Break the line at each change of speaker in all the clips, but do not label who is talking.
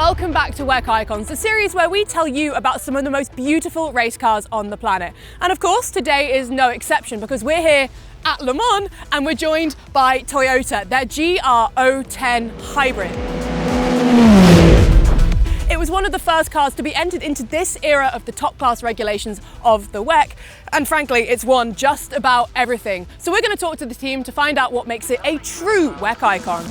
Welcome back to WEC Icons, the series where we tell you about some of the most beautiful race cars on the planet. And of course, today is no exception because we're here at Le Mans and we're joined by Toyota, their GR010 Hybrid. It was one of the first cars to be entered into this era of the top class regulations of the WEC, and frankly, it's won just about everything. So we're going to talk to the team to find out what makes it a true WEC icon.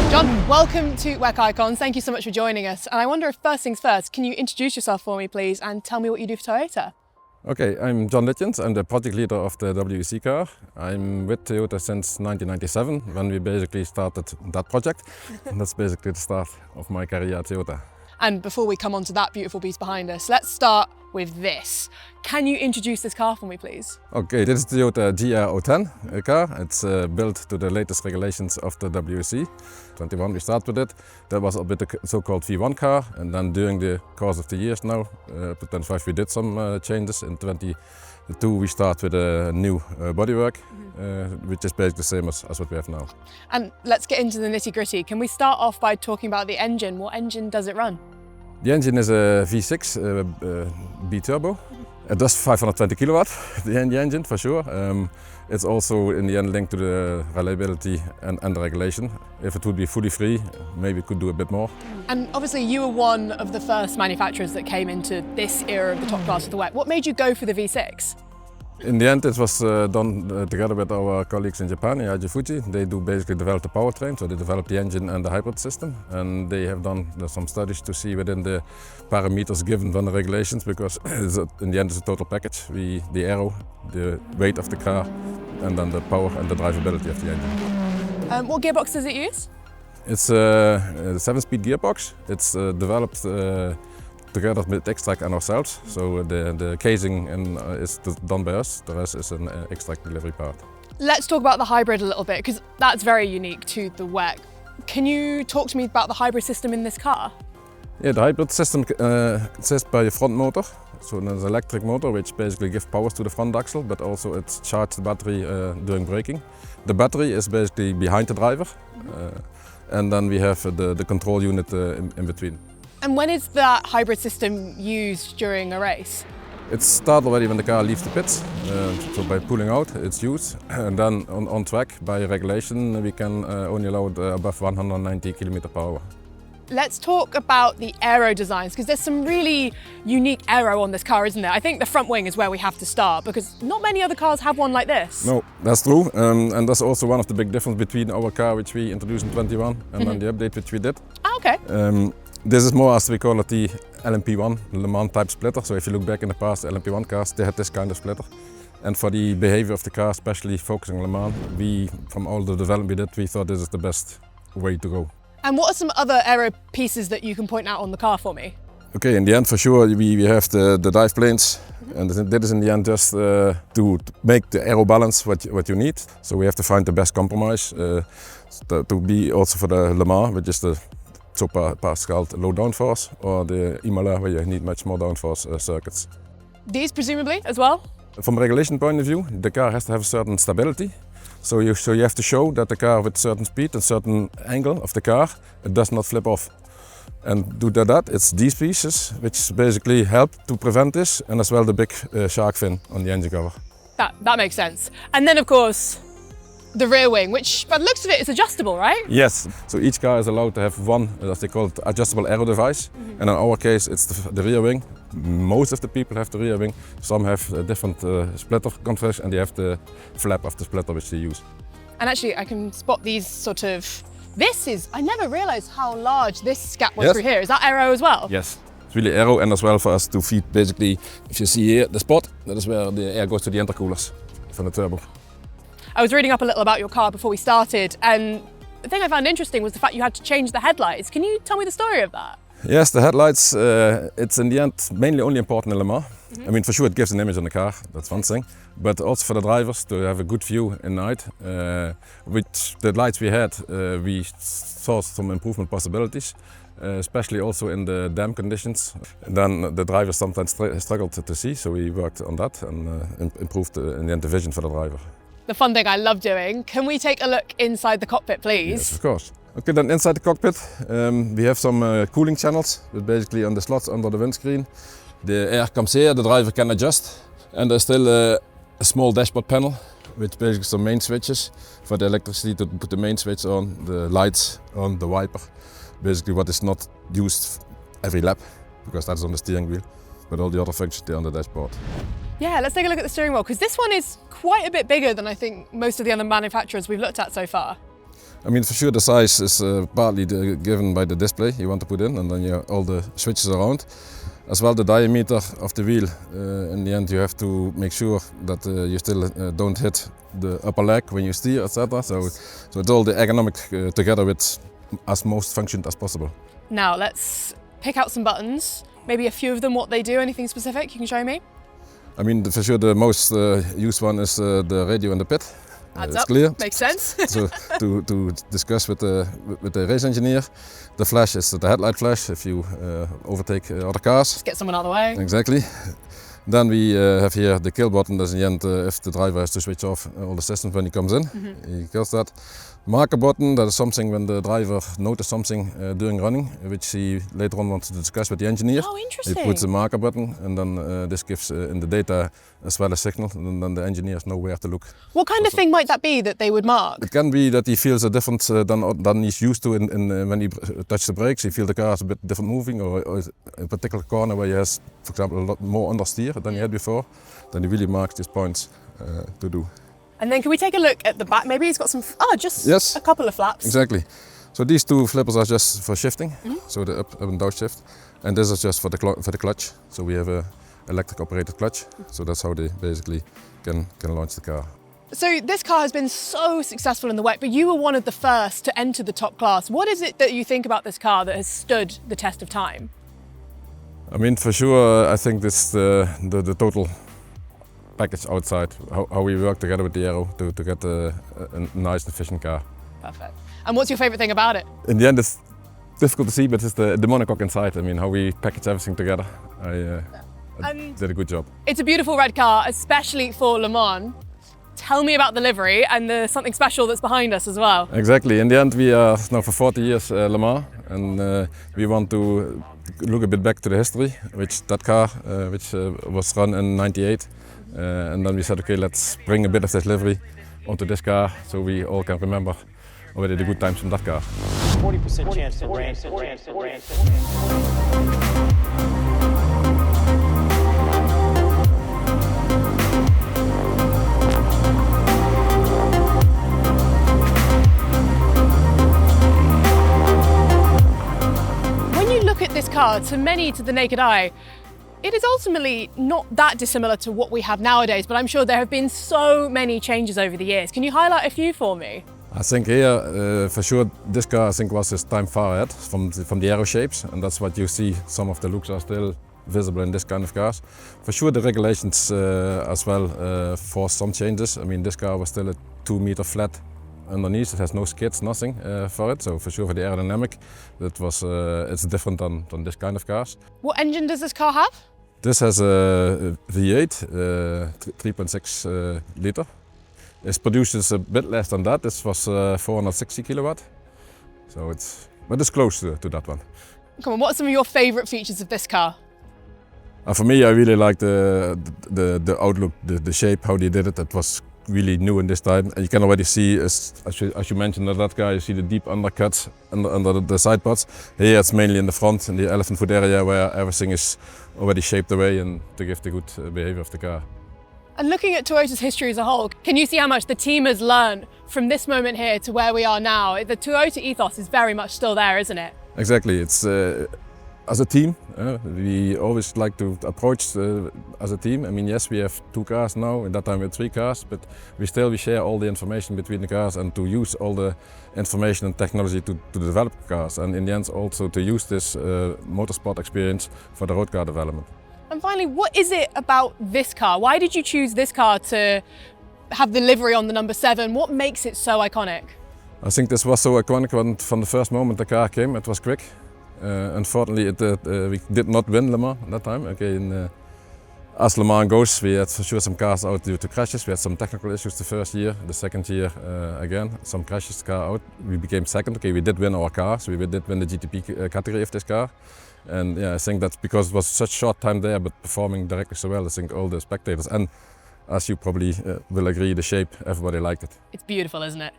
John, welcome to WEC Icons. Thank you so much for joining us. And I wonder if first things first, can you introduce yourself for me, please, and tell me what you do for Toyota?
Okay, I'm John Litjens. I'm the project leader of the WEC car. I'm with Toyota since 1997, when we basically started that project. And that's basically the start of my career at Toyota.
And before we come on to that beautiful beast behind us, let's start with this. Can you introduce this car for me, please?
Okay, this is the Toyota GR010 car. It's built to the latest regulations of the WEC. 21 we started with it. That was a bit the so-called V1 car, and then during the course of the years now, up to 25 we did some changes. In 22 we start with a new bodywork, which is basically the same as what we have now.
And let's get into the nitty-gritty. Can we start off by talking about the engine? What engine does it run?
The engine is a V6 B-turbo. It does 520 kilowatt, the engine for sure. It's also in the end linked to the reliability and the regulation. If it would be fully free, maybe it could do a bit more.
And obviously you were one of the first manufacturers that came into this era of the top class of the WEC. What made you go for the V6?
In the end, it was done together with our colleagues in Japan, in Fuji. They do basically develop the powertrain, so they develop the engine and the hybrid system. And they have done some studies to see within the parameters given from the regulations, because in the end it's a total package. The aero, the weight of the car, and then the power and the drivability of the engine.
What gearbox does it use?
It's a 7-speed gearbox. It's developed together with Extrac and ourselves. So the casing is done by us, the rest is an Extrac delivery part.
Let's talk about the hybrid a little bit, because that's very unique to the WEC. Can you talk to me about the hybrid system in this car?
Yeah, the hybrid system consists by a front motor. So there's an electric motor which basically gives power to the front axle, but also it charges the battery during braking. The battery is basically behind the driver, and then we have the control unit in between.
And when is that hybrid system used during a race?
It starts already when the car leaves the pits, so by pulling out it's used, and then on track by regulation we can only allow it above 190 km/h.
Let's talk about the aero designs, because there's some really unique aero on this car, isn't there? I think the front wing is where we have to start, because not many other cars have one like this.
No, that's true, and that's also one of the big differences between our car, which we introduced in 21, and then the update which we did.
Ah, okay.
This is more, as we call it, the LMP1, Le Mans type splitter. So if you look back in the past, LMP1 cars, they had this kind of splitter. And for the behavior of the car, especially focusing on Le Mans, from all the development we did, we thought this is the best way to go.
And what are some other aero pieces that you can point out on the car for me?
Okay, in the end, for sure, we have the dive planes. And that is in the end just to make the aero balance what you need. So we have to find the best compromise to be also for the Le Mans, which is the parts called low downforce, or the Imola, where you need much more downforce circuits.
These presumably as well?
From a regulation point of view, the car has to have a certain stability. So you have to show that the car with certain speed and certain angle of the car, it does not flip off. And to do that, it's these pieces which basically help to prevent this, and as well the big shark fin on the engine cover.
That makes sense. And then of course, the rear wing, which by the looks of it is adjustable, right?
Yes, so each car is allowed to have one, as they call it, adjustable aero device. And in our case, it's the rear wing. Most of the people have the rear wing. Some have a different splitter configuration, and they have the flap of the splitter which they use.
And actually I can spot these sort of, I never realized how large this gap was through here. Is that aero as well?
Yes, it's really aero, and as well for us to feed basically, if you see here, the spot, that is where the air goes to the intercoolers from the turbo.
I was reading up a little about your car before we started, and the thing I found interesting was the fact you had to change the headlights. Can you tell me the story of that?
Yes, the headlights, it's in the end mainly only important in Le Mans. I mean, for sure it gives an image on the car, that's one thing. But also for the drivers to have a good view at night. With the lights we had, we saw some improvement possibilities. especially also in the damp conditions. Then the driver sometimes struggled to see, so we worked on that and improved in the end the vision for the driver.
The fun thing I love doing. Can we take a look inside the cockpit, please?
Yes, of course. Okay, then inside the cockpit we have some cooling channels, basically on the slots under the windscreen. The air comes here, the driver can adjust, and there's still a small dashboard panel with basically some main switches for the electricity to put the main switch on, the lights on, the wiper, basically what is not used every lap because that's on the steering wheel, but all the other functions there on the dashboard.
Yeah, let's take a look at the steering wheel, because this one is quite a bit bigger than I think most of the other manufacturers we've looked at so far.
I mean, for sure the size is partly given by the display you want to put in, and then you have all the switches around. As well, the diameter of the wheel, in the end you have to make sure that you still don't hit the upper leg when you steer, etc. So it's all the ergonomic together with as most functioned as possible.
Now let's pick out some buttons, maybe a few of them, what they do, anything specific you can show me?
I mean, for sure the most used one is the radio in the pit.
Adds
it's
up.
Clear.
Makes sense.
So to discuss with the race engineer, the flash is the headlight flash if you overtake other cars.
Just get someone out of the way.
Exactly. Then we have here the kill button. That's in the end if the driver has to switch off all the systems when he comes in. He kills that. Marker button, that is something when the driver notices something during running, which he later on wants to discuss with the engineer.
Oh, interesting.
He puts the marker button, and then this gives in the data as well as signal, and then the engineers know where to look.
What kind of thing might that be that they would mark?
It can be that he feels a difference than he's used to when he touches the brakes. He feels the car is a bit different moving, or a particular corner where he has, for example, a lot more understeer than he had before. Then he really marks these points to do.
And then can we take a look at the back? Maybe he's got some,
yes,
a couple of flaps.
Exactly. So these two flippers are just for shifting, so the up and down shift. And this is just for the clutch. So we have a electric operated clutch. So that's how they basically can launch the car.
So this car has been so successful in the WEC, but you were one of the first to enter the top class. What is it that you think about this car that has stood the test of time?
I mean, for sure, I think this the total package outside, how we work together with the Aero to get a nice, efficient car.
Perfect. And what's your favourite thing about it?
In the end, it's difficult to see, but it's the monocoque inside. I mean, how we package everything together. I did a good job.
It's a beautiful red car, especially for Le Mans. Tell me about the livery and the something special that's behind us as well.
Exactly. In the end, we are now for 40 years Le Mans, and we want to look a bit back to the history, which that car, which was run in '98. And then we said, okay, let's bring a bit of this livery onto this car so we all can remember already the good times from that car.
40% chance to rain.
When you look at this car, to many, to the naked eye, it is ultimately not that dissimilar to what we have nowadays, but I'm sure there have been so many changes over the years. Can you highlight a few for me?
I think here, for sure, this car I think was his time far ahead from the aero shapes, and that's what you see. Some of the looks are still visible in this kind of cars. For sure, the regulations as well forced some changes. I mean, this car was still a 2 meter flat underneath. It has no skids, nothing for it. So for sure, for the aerodynamic, it's different than this kind of cars.
What engine does this car have?
This has a V8, 3.6 liter. It produces a bit less than that. This was 460 kilowatt. So but it's close to that one.
Come on, what are some of your favourite features of this car?
For me, I really like the outlook, the shape, how they did it. It was really new in this time. And you can already see, as you mentioned, that guy, you see the deep undercuts under the side pods. Here it's mainly in the front, in the elephant foot area, where everything is already shaped away and to give the good behavior of the car.
And looking at Toyota's history as a whole, can you see how much the team has learned from this moment here to where we are now? The Toyota ethos is very much still there, isn't it?
Exactly. It's as a team, we always like to approach as a team. I mean, yes, we have 2 cars now. At that time we had 3 cars, but we share all the information between the cars and to use all the information and technology to develop cars, and in the end also to use this motorsport experience for the road car development.
And finally, what is it about this car? Why did you choose this car to have the livery on the number 7? What makes it so iconic?
I think this was so iconic from the first moment the car came. It was quick. Unfortunately, we did not win Le Mans that time. Okay, as Le Mans goes, we had for sure some cars out due to crashes. We had some technical issues the first year. The second year, again, some crashes, car out. We became second. Okay, we did win our cars. We did win the GTP category of this car. And yeah, I think that's because it was such short time there, but performing directly so well. I think all the spectators, and as you probably will agree, the shape, everybody liked it.
It's beautiful, isn't it?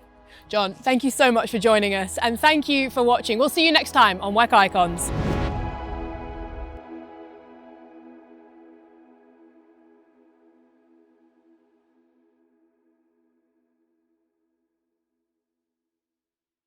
John, thank you so much for joining us, and thank you for watching. We'll see you next time on WEC Icons.